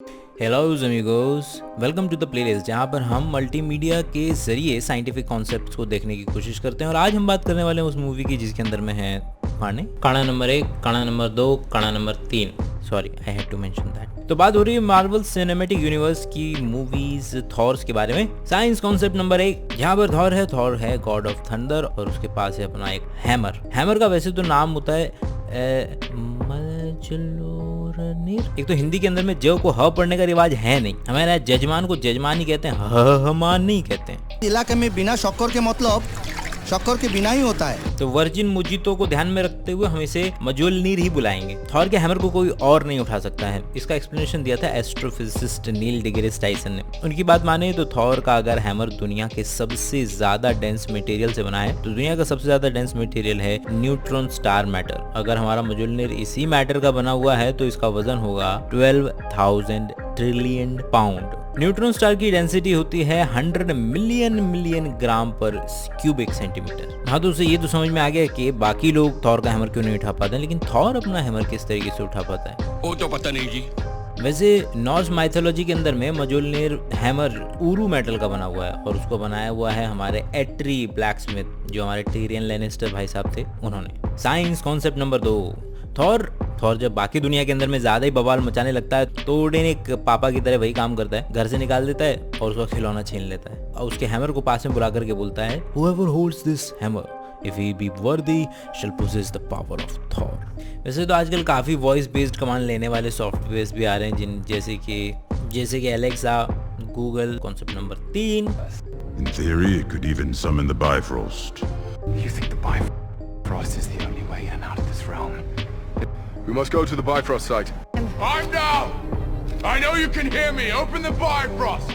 Hello amigos, welcome to the playlist जहाँ पर हम मल्टीमीडिया के जरिए साइंटिफिक कॉन्सेप्ट्स को देखने की कोशिश करते हैं। और आज हम बात करने वाले हैं उस मूवी की जिसके अंदर में है माने काड़ा नंबर 1, काड़ा नंबर 2, काड़ा number 3। Sorry, I had to mention that. तो बात हो रही है मार्वल सिनेमैटिक यूनिवर्स की मूवीज थॉर्स के बारे में। साइंस कॉन्सेप्ट नंबर 1, जहाँ पर थॉर है गॉड ऑफ थंडर और उसके पास है अपना एक हैमर का वैसे तो नाम होता है एक तो हिंदी के अंदर में जो को ह पढ़ने का रिवाज है नहीं। हमारे यहाँ जजमान को जजमान ही कहते हैं, हमान नहीं कहते हैं। इलाके में बिना शक्कर के मतलब शक्कर के बिना ही होता है। तो वर्जिन मुजीतो को ध्यान में रखते हुए हम इसे मजोलनीर ही बुलाएंगे। थॉर के हैमर को कोई और नहीं उठा सकता है। इसका एक्सप्लेनेशन दिया था एस्ट्रोफिजिसिस्ट नील डिग्रीस टाइसन ने। उनकी बात माने तो थॉर का अगर हैमर दुनिया के सबसे ज्यादा डेंस मटेरियल से बना है तो दुनिया का सबसे ज्यादा डेंस मटेरियल है न्यूट्रॉन स्टार मैटर। अगर हमारा मजोलनीर इसी मैटर का बना हुआ है तो इसका वजन होगा 12,000 ट्रिलियन पाउंड। न्यूट्रॉन स्टार की डेंसिटी होती है 100 मिलियन ग्राम पर क्यूबिक सेंटीमीटर। हाँ, तो उससे ये तो समझ में आ गया कि बाकी लोग थॉर का हैमर क्यों नहीं उठा पाते, लेकिन थॉर अपना हैमर किस तरीके से उठा पाता है वो तो पता नहीं जी। वैसे नॉर्स माइथोलॉजी के अंदर में मजोलनीर हैमर ऊरू मेटल का बना हुआ है और उसको बनाया हुआ है हमारे एट्री ब्लैकस्मिथ, जो हमारे टिरियन लैनिस्टर भाई साहब थे, उन्होंने। साइंस कॉन्सेप्ट नंबर 2, थॉर जब बाकी दुनिया के अंदर में ज्यादा ही बवाल मचाने लगता है तो ओडिन एक पापा की तरह वही काम करता है, घर से निकाल देता है और उसका खिलौना छीन लेता है और उसके हैमर को पास में बुला करके बोलता है whoever holds this hammer if he be worthy shall possess the power of Thor। वैसे तो आजकल काफी वॉइस बेस्ड कमांड लेने वाले सॉफ्टवेयर भी आ रहे हैं जैसे कि Alexa, Google. Concept number 3, In theory, it could even summon the Bifrost. You think the Bifrost is the only way in and out of this realm? We must go to the Bifrost site. I'm down. I know you can hear me. Open the Bifrost.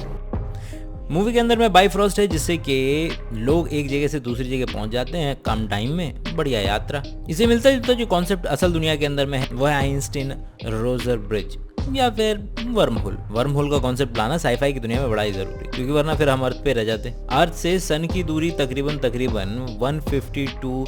Movie के अंदर में Bifrost है जिससे कि लोग एक जगह से दूसरी जगह पहुंच जाते हैं कम टाइम में। बढ़िया यात्रा। इसे मिलता जुलता जो कॉन्सेप्ट असल दुनिया के अंदर में है वो है आइंस्टीन रोजर ब्रिज या फिर वर्म होल का कॉन्सेप्ट लाना साईफाई की दुनिया में बड़ा ही जरूरी, क्योंकि वरना फिर हम अर्थ पे रह जाते। अर्थ से सन की दूरी तकरीबन 152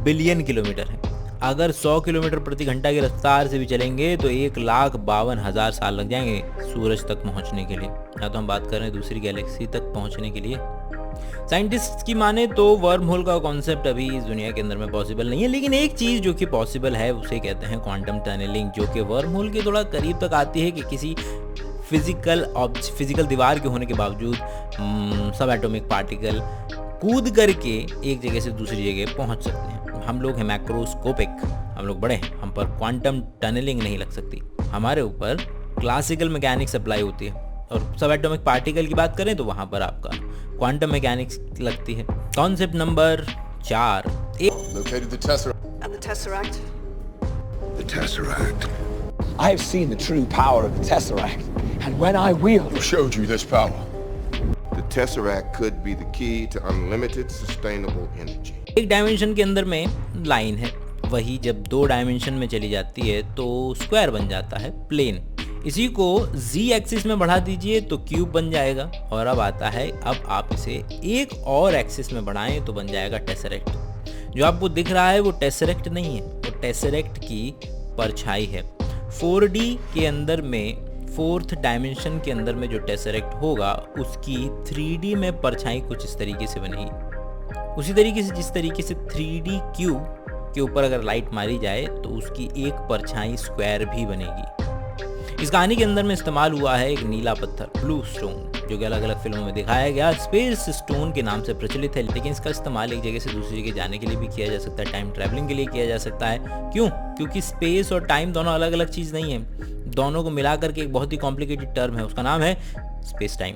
बिलियन किलोमीटर है। अगर 100 किलोमीटर प्रति घंटा की रफ्तार से भी चलेंगे तो 1,52,000 साल लग जाएंगे सूरज तक पहुंचने के लिए। या तो हम बात कर रहे हैं दूसरी गैलेक्सी तक पहुंचने के लिए। साइंटिस्ट की माने तो वर्म होल का कॉन्सेप्ट अभी इस दुनिया के अंदर में पॉसिबल नहीं है, लेकिन एक चीज जो कि पॉसिबल है उसे कहते हैं क्वांटम टनलिंग, जो कि वर्म होल के थोड़ा करीब तक आती है कि किसी फिजिकल दीवार के होने के बावजूद सब एटॉमिक पार्टिकल कूद करके एक जगह से दूसरी जगह पहुंच सकते हैं। हम लोग हैं मैक्रोस्कोपिक, हम लोग बड़े हैं, हम पर क्वांटम टनलिंग नहीं लग सकती। हमारे ऊपर क्लासिकल मैकेनिक्स अप्लाई होती है और सब एटॉमिक पार्टिकल की बात करें तो वहां पर आपका क्वांटम मैकेनिक्स लगती है। Concept number 4, Located the Tesseract. And the Tesseract? The Tesseract. I have seen the true power of the Tesseract, and when I wield Who showed you this power? The Tesseract could be the key to unlimited sustainable energy. एक dimension के अंदर में line है, वही जब 2 dimension में चली जाती है तो स्क्वायर बन जाता है प्लेन। इसी को z एक्सिस में बढ़ा दीजिए तो क्यूब बन जाएगा। और अब आता है, अब आप इसे एक और एक्सिस में बढ़ाएं तो बन जाएगा टेसरेक्ट। जो आपको दिख रहा है वो टेसरेक्ट नहीं है, वो टेसरेक्ट की परछाई है। 4D के अंदर में 4th डायमेंशन के अंदर में जो टेसरेक्ट होगा उसकी 3D में परछाई कुछ इस तरीके से बनेगी। उसी तरीके से जिस तरीके से 3D क्यूब के ऊपर अगर लाइट मारी जाए तो उसकी एक परछाई स्क्वायर भी बनेगी। इस कहानी के अंदर में इस्तेमाल हुआ है एक नीला पत्थर, ब्लू स्टोन, जो कि अलग अलग फिल्मों में दिखाया गया स्पेस स्टोन के नाम से प्रचलित है। लेकिन इसका इस्तेमाल एक जगह से दूसरी जगह जाने के लिए भी किया जा सकता है, टाइम ट्रैवलिंग के लिए किया जा सकता है। क्यों? क्योंकि स्पेस और टाइम दोनों अलग अलग चीज़ नहीं है, दोनों को मिला करके एक बहुत ही कॉम्प्लिकेटेड टर्म है, उसका नाम है स्पेस टाइम।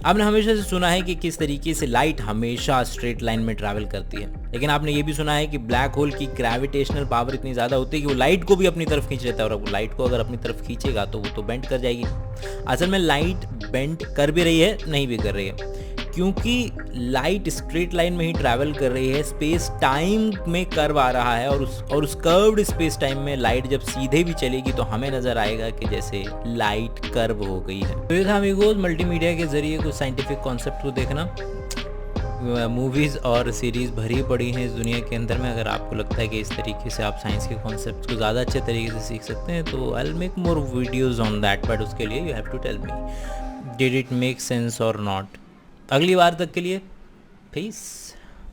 आपने हमेशा से सुना है कि किस तरीके से लाइट हमेशा स्ट्रेट लाइन में ट्रैवल करती है, लेकिन आपने ये भी सुना है कि ब्लैक होल की ग्रेविटेशनल पावर इतनी ज़्यादा होती है कि वो लाइट को भी अपनी तरफ खींच लेता है, और वो लाइट को अगर अपनी तरफ खींचेगा तो वो तो बेंड कर जाएगी। असल में लाइट बेंड कर भी रही है, नहीं भी कर रही है, क्योंकि लाइट स्ट्रेट लाइन में ही ट्रैवल कर रही है, स्पेस टाइम में कर्व आ रहा है, और उस कर्व्ड स्पेस टाइम में लाइट जब सीधे भी चलेगी तो हमें नजर आएगा कि जैसे लाइट कर्व हो गई है। तो ये था अमीगोस मल्टीमीडिया के जरिए कुछ साइंटिफिक कॉन्सेप्ट को देखना। मूवीज़ और सीरीज़ भरी पड़ी हैं इस दुनिया के अंदर में। अगर आपको लगता है कि इस तरीके से आप साइंस के कॉन्सेप्ट्स को ज़्यादा अच्छे तरीके से सीख सकते हैं तो I will make more videos on that, but उसके लिए you have to tell me did it make sense और नॉट। अगली बार तक के लिए पीस।